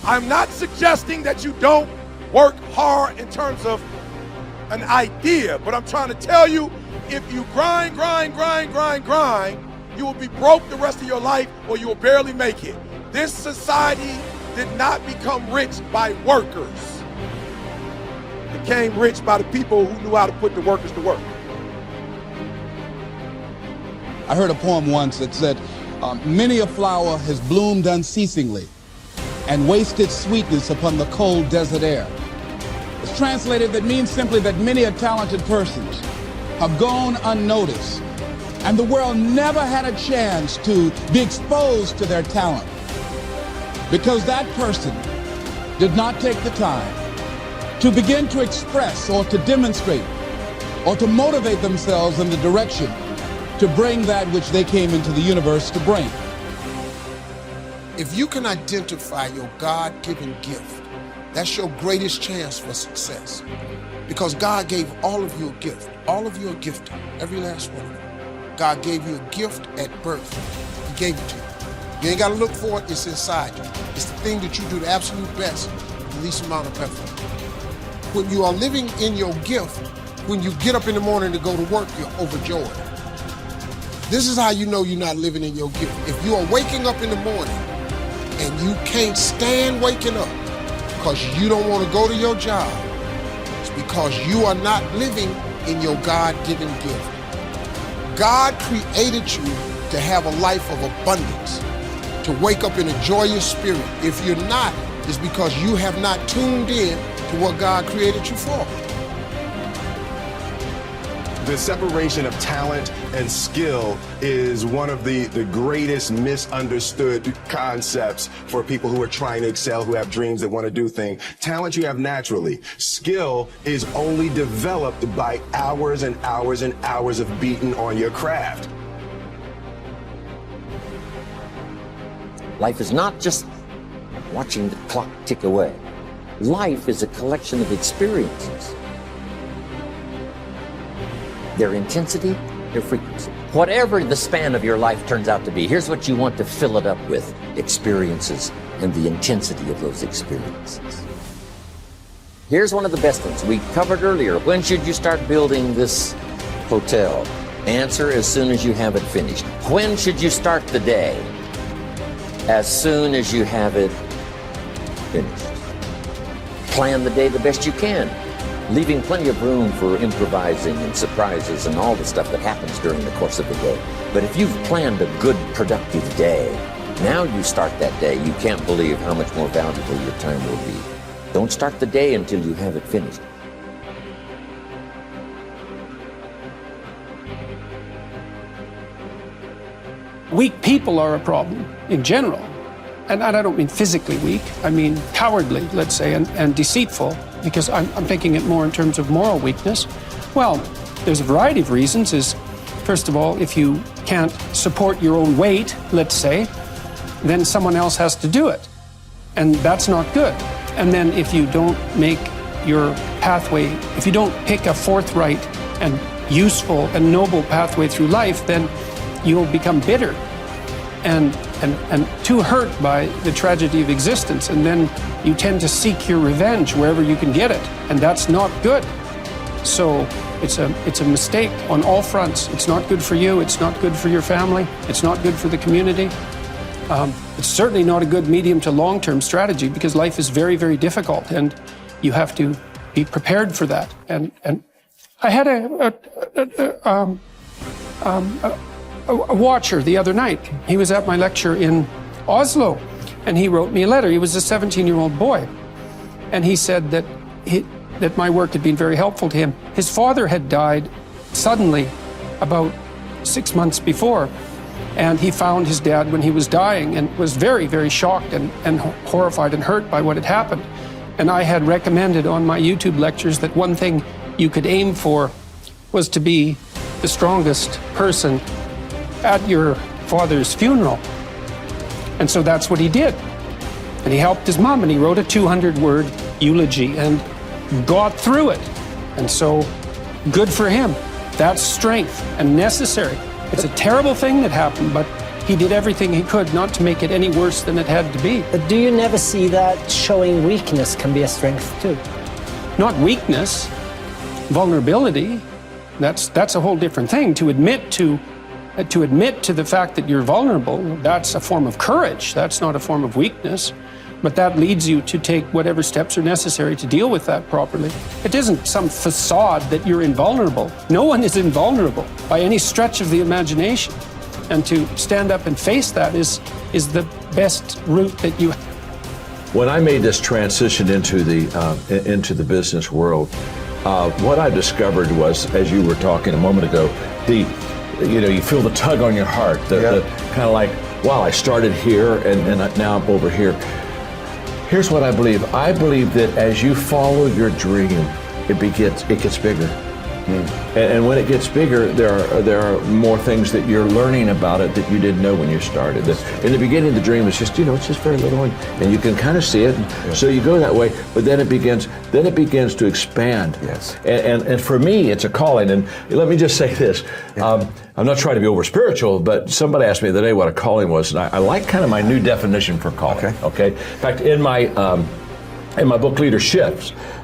I'm not suggesting that you don't work hard in terms of an idea, but I'm trying to tell you, if you grind, you will be broke the rest of your life or you will barely make it. This society did not become rich by workers. It became rich by the people who knew how to put the workers to work. I heard a poem once that said, many a flower has bloomed unceasingly and wasted sweetness upon the cold desert air. It's translated, that means simply that many a talented persons have gone unnoticed, and the world never had a chance to be exposed to their talent because that person did not take the time to begin to express or to demonstrate or to motivate themselves in the direction to bring that which they came into the universe to bring. If you can identify your God-given gift, that's your greatest chance for success. Because God gave all of you a gift. All of you are gifted, every last one of them. God gave you a gift at birth. He gave it to you. You ain't got to look for it, it's inside you. It's the thing that you do the absolute best with the least amount of effort. When you are living in your gift, when you get up in the morning to go to work, you're overjoyed. This is how you know you're not living in your gift. If you are waking up in the morning and you can't stand waking up because you don't want to go to your job, it's because you are not living in your God-given gift. God created you to have a life of abundance, to wake up in a joyous spirit. If you're not, it's because you have not tuned in to what God created you for. The separation of talent and skill is one of the greatest misunderstood concepts for people who are trying to excel, who have dreams that want to do things. Talent you have naturally. Skill is only developed by hours and hours and hours of beating on your craft. Life is not just watching the clock tick away. Life is a collection of experiences. Their intensity, their frequency. Whatever the span of your life turns out to be, here's what you want to fill it up with: experiences and the intensity of those experiences. Here's one of the best ones we covered earlier. When should you start building this hotel? Answer: as soon as you have it finished. When should you start the day? As soon as you have it finished. Plan the day the best you can, leaving plenty of room for improvising and surprises and all the stuff that happens during the course of the day. But if you've planned a good, productive day, now you start that day, you can't believe how much more valuable your time will be. Don't start the day until you have it finished. Weak people are a problem in general. And I don't mean physically weak, I mean cowardly, let's say, and deceitful, because I'm thinking it more in terms of moral weakness. Well, there's a variety of reasons. First of all, if you can't support your own weight, let's say, then someone else has to do it. And that's not good. And then if you don't make your pathway, if you don't pick a forthright and useful and noble pathway through life, then you'll become bitter and too hurt by the tragedy of existence, and then you tend to seek your revenge wherever you can get it, and that's not good. So it's a mistake on all fronts. It's not good for you, it's not good for your family, it's not good for the community. It's certainly not a good medium to long-term strategy, because life is very, very difficult, and you have to be prepared for that. And I had a watcher the other night. He was at my lecture in Oslo, and he wrote me a letter. He was a 17-year-old boy, and he said that my work had been very helpful to him. His father had died suddenly about 6 months before, and he found his dad when he was dying and was very, very shocked and horrified and hurt by what had happened. And I had recommended on my YouTube lectures that one thing you could aim for was to be the strongest person at your father's funeral. And so that's what he did. And he helped his mom, and he wrote a 200-word eulogy and got through it. And so, good for him. That's strength and necessary. It's a terrible thing that happened, but he did everything he could not to make it any worse than it had to be. But do you never see that showing weakness can be a strength too? Not weakness, vulnerability. That's a whole different thing. To admit to the fact that you're vulnerable, that's a form of courage. That's not a form of weakness. But that leads you to take whatever steps are necessary to deal with that properly. It isn't some facade that you're invulnerable. No one is invulnerable by any stretch of the imagination. And to stand up and face that is the best route that you have. When I made this transition into the business world, what I discovered was, as you were talking a moment ago, you feel the tug on your heart, the kind of like, wow, I started here and now I'm over here. Here's what I believe. I believe that as you follow your dream, it gets bigger. And when it gets bigger, there are more things that you're learning about it that you didn't know when you started. In the beginning, the dream is just, it's just very little, and you can kind of see it. So you go that way, but then it begins to expand. Yes. And for me, it's a calling. And let me just say this. I'm not trying to be over spiritual, but somebody asked me the other day what a calling was, and I like kind of my new definition for calling. Okay. In fact, in my book, Leadership,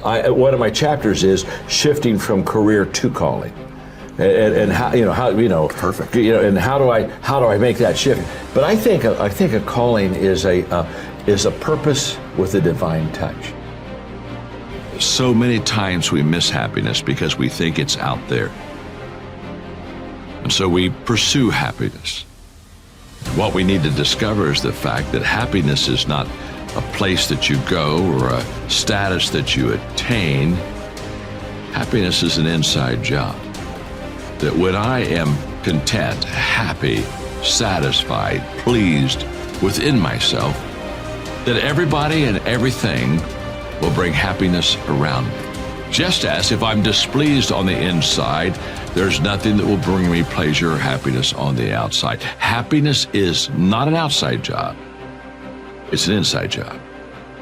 one of my chapters is shifting from career to calling, and how perfect, and how do I make that shift? But I think a calling is a purpose with a divine touch. So many times we miss happiness because we think it's out there, and so we pursue happiness. What we need to discover is the fact that happiness is not a place that you go or a status that you attain. Happiness is an inside job. That when I am content, happy, satisfied, pleased within myself, that everybody and everything will bring happiness around me. Just as if I'm displeased on the inside, there's nothing that will bring me pleasure or happiness on the outside. Happiness is not an outside job. It's an inside job.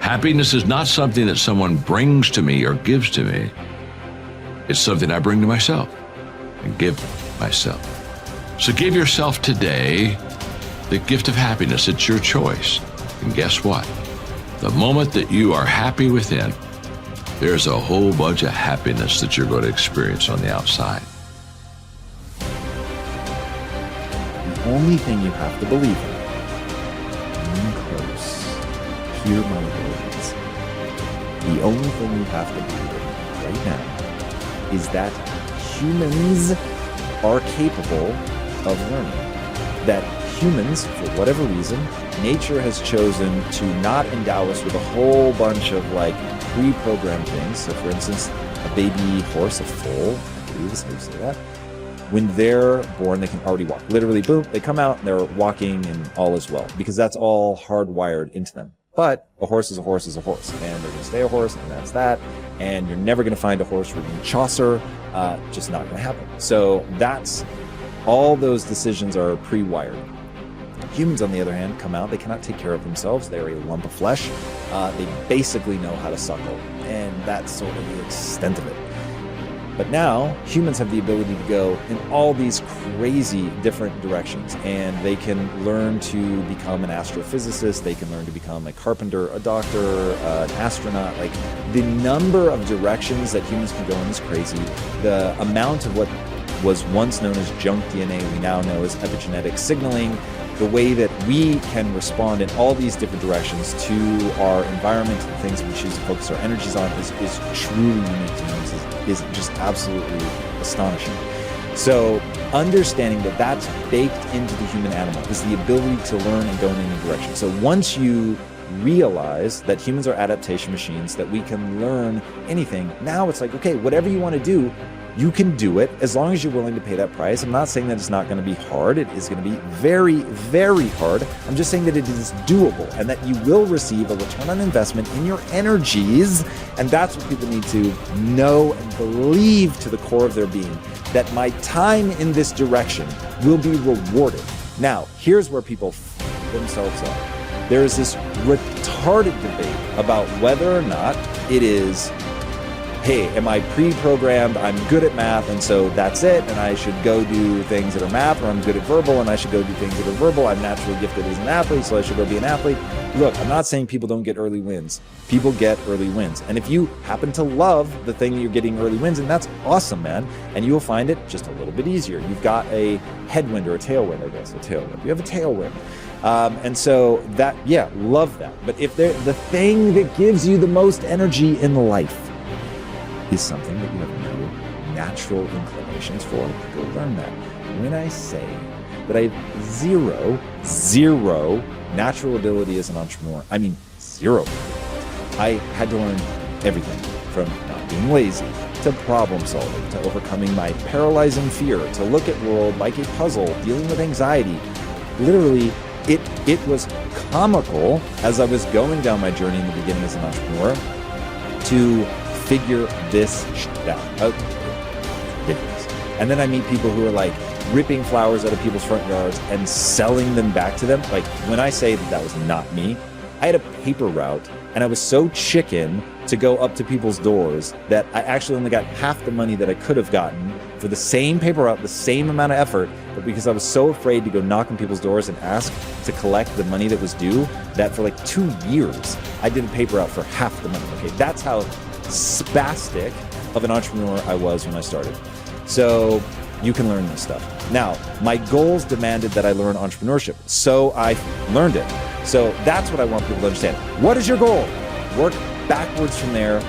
Happiness is not something that someone brings to me or gives to me. It's something I bring to myself and give myself. So give yourself today the gift of happiness. It's your choice. And guess what? The moment that you are happy within, there's a whole bunch of happiness that you're going to experience on the outside. The only thing you have to believe in, hear my words. The only thing you have to believe in right now is that humans are capable of learning. That humans, for whatever reason, nature has chosen to not endow us with a whole bunch of pre-programmed things. So for instance, a baby horse, a foal, I believe is how you say that. When they're born, they can already walk. Literally, boom, they come out and they're walking and all is well, because that's all hardwired into them. But a horse is a horse is a horse, and they're going to stay a horse, and that's that. And you're never going to find a horse reading Chaucer. Just not going to happen. So that's all those decisions are pre-wired. Humans, on the other hand, come out. They cannot take care of themselves. They're a lump of flesh. They basically know how to suckle, and that's sort of the extent of it. But now humans have the ability to go in all these crazy different directions, and they can learn to become an astrophysicist. They can learn to become a carpenter, a doctor, an astronaut. The number of directions that humans can go in is crazy. The amount of what was once known as junk DNA we now know as epigenetic signaling. The way that we can respond in all these different directions to our environment and things we choose to focus our energies on is truly unique to humans, is just absolutely astonishing. So understanding that that's baked into the human animal is the ability to learn and go in any direction. So once you realize that humans are adaptation machines, that we can learn anything, now it's okay, whatever you want to do, you can do it as long as you're willing to pay that price. I'm not saying that it's not going to be hard. It is going to be very, very hard. I'm just saying that it is doable and that you will receive a return on investment in your energies. And that's what people need to know and believe to the core of their being, that my time in this direction will be rewarded. Now, here's where people f themselves up. There is this retarded debate about whether or not it is hey, am I pre-programmed? I'm good at math, and so that's it, and I should go do things that are math, or I'm good at verbal, and I should go do things that are verbal. I'm naturally gifted as an athlete, so I should go be an athlete. Look, I'm not saying people don't get early wins. People get early wins. And if you happen to love the thing that you're getting early wins, and that's awesome, man, and you will find it just a little bit easier. You've got a headwind or a tailwind, I guess, a tailwind. You have a tailwind. And so that, yeah, love that. But if the thing that gives you the most energy in life is something that you have no natural inclinations for, go learn that. When I say that I have zero natural ability as an entrepreneur, I mean zero. I had to learn everything from not being lazy, to problem solving, to overcoming my paralyzing fear, to look at world like a puzzle, dealing with anxiety. Literally, it was comical as I was going down my journey in the beginning as an entrepreneur to figure this shit out. Ridiculous. And then I meet people who are like ripping flowers out of people's front yards and selling them back to them. Like, when I say that was not me, I had a paper route and I was so chicken to go up to people's doors that I actually only got half the money that I could have gotten for the same paper route, the same amount of effort, but because I was so afraid to go knock on people's doors and ask to collect the money that was due, that for like 2 years, I did a paper route for half the money. Okay, that's how spastic of an entrepreneur I was when I started. So you can learn this stuff. Now, my goals demanded that I learn entrepreneurship, so I learned it. So that's what I want people to understand. What is your goal? Work backwards from there.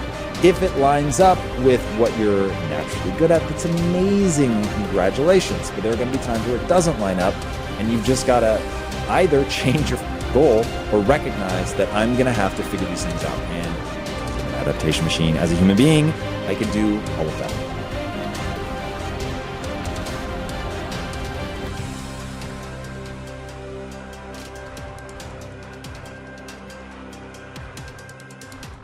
If it lines up with what you're naturally good at, that's amazing. Congratulations. But there are going to be times where it doesn't line up, and you've just got to either change your goal or recognize that I'm going to have to figure these things out. And as an adaptation machine, as a human being, I can do all of that.